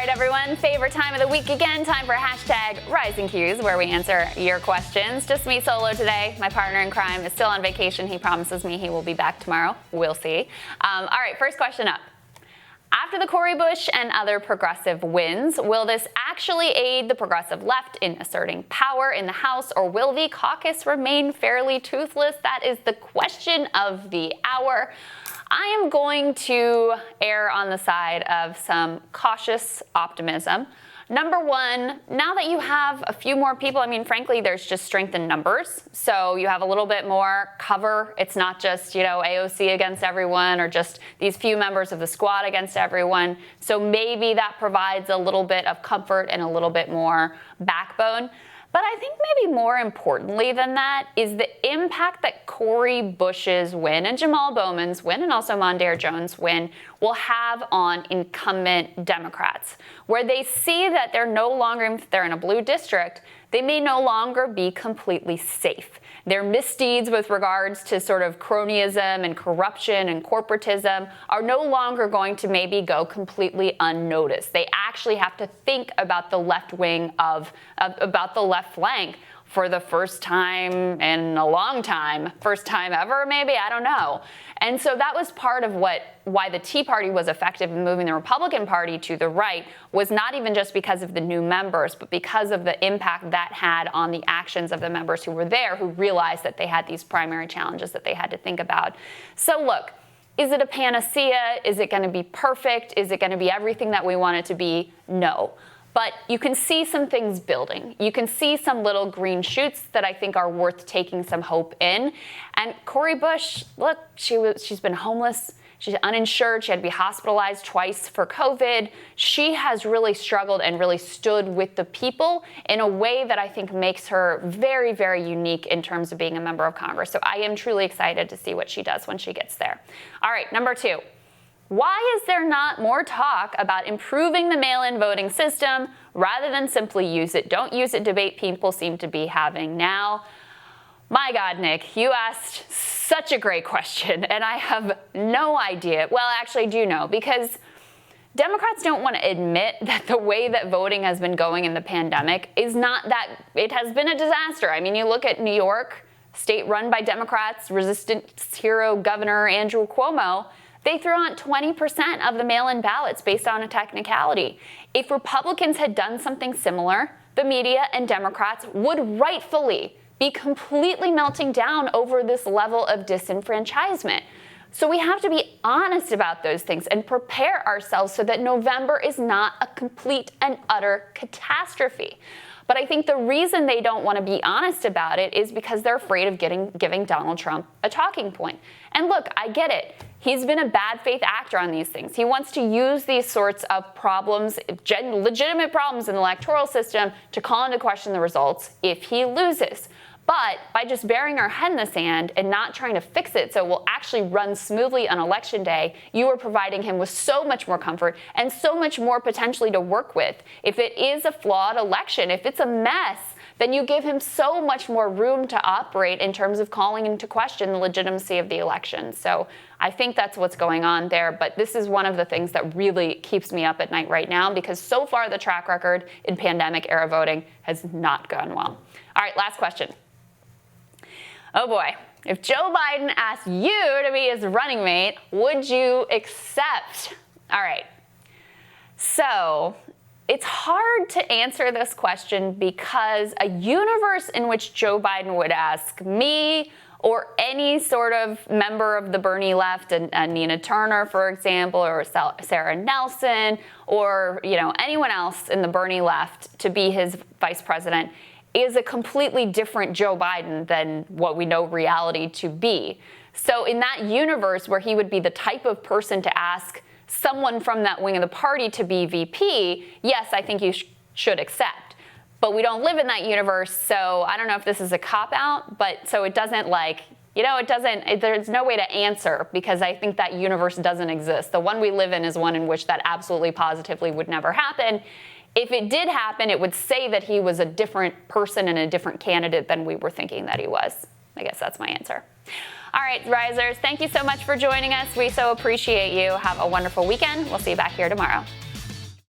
right, everyone, favorite time of the week again, time for hashtag Rising Qs, where we answer your questions. Just me solo today. My partner in crime is still on vacation. He promises me he will be back tomorrow. We'll see. All right, first question up. After the Cori Bush and other progressive wins, will this actually aid the progressive left in asserting power in the House, or will the caucus remain fairly toothless? That is the question of the hour. I am going to err on the side of some cautious optimism. Number one, now that you have a few more people, I mean, frankly, there's just strength in numbers. So you have a little bit more cover. It's not just, AOC against everyone or just these few members of the squad against everyone. So maybe that provides a little bit of comfort and a little bit more backbone. But I think maybe more importantly than that is the impact that Cori Bush's win and Jamal Bowman's win and also Mondaire Jones' win will have on incumbent Democrats, where they see that they're no longer, if they're in a blue district, they may no longer be completely safe. Their misdeeds with regards to sort of cronyism and corruption and corporatism are no longer going to maybe go completely unnoticed. They actually have to think about the left wing about the left flank for the first time in a long time, first time ever maybe, I don't know. And so that was part of why the Tea Party was effective in moving the Republican Party to the right, was not even just because of the new members, but because of the impact that had on the actions of the members who were there, who realized that they had these primary challenges that they had to think about. So look, is it a panacea? Is it going to be perfect? Is it going to be everything that we want it to be? No. But you can see some things building. You can see some little green shoots that I think are worth taking some hope in. And Cori Bush, look, she's been homeless. She's uninsured. She had to be hospitalized twice for COVID. She has really struggled and really stood with the people in a way that I think makes her very, very unique in terms of being a member of Congress. So I am truly excited to see what she does when she gets there. All right, number two. Why is there not more talk about improving the mail-in voting system rather than simply use it? Don't use it debate people seem to be having now. My God, Nick, you asked such a great question, and I have no idea. Well, actually, I do know, because Democrats don't want to admit that the way that voting has been going in the pandemic is not that, it has been a disaster. I mean, you look at New York, state run by Democrats, resistance hero Governor Andrew Cuomo, they threw out 20% of the mail-in ballots based on a technicality. If Republicans had done something similar, the media and Democrats would rightfully be completely melting down over this level of disenfranchisement. So we have to be honest about those things and prepare ourselves so that November is not a complete and utter catastrophe. But I think the reason they don't want to be honest about it is because they're afraid of giving Donald Trump a talking point. And look, I get it. He's been a bad faith actor on these things. He wants to use these sorts of problems, legitimate problems in the electoral system, to call into question the results if he loses. But by just burying our head in the sand and not trying to fix it so it will actually run smoothly on election day, you are providing him with so much more comfort and so much more potentially to work with. If it is a flawed election, if it's a mess, then you give him so much more room to operate in terms of calling into question the legitimacy of the election. So I think that's what's going on there. But this is one of the things that really keeps me up at night right now, because so far the track record in pandemic era voting has not gone well. All right, last question. Oh boy, if Joe Biden asked you to be his running mate, would you accept? All right, so it's hard to answer this question because a universe in which Joe Biden would ask me or any sort of member of the Bernie left, and Nina Turner, for example, or Sarah Nelson, or anyone else in the Bernie left to be his vice president, is a completely different Joe Biden than what we know reality to be. So in that universe where he would be the type of person to ask someone from that wing of the party to be VP, yes, I think you should accept. But we don't live in that universe, so I don't know if this is a cop-out, but so it doesn't there's no way to answer, because I think that universe doesn't exist. The one we live in is one in which that absolutely positively would never happen. If it did happen, it would say that he was a different person and a different candidate than we were thinking that he was. I guess that's my answer. All right, Risers, thank you so much for joining us. We so appreciate you. Have a wonderful weekend. We'll see you back here tomorrow.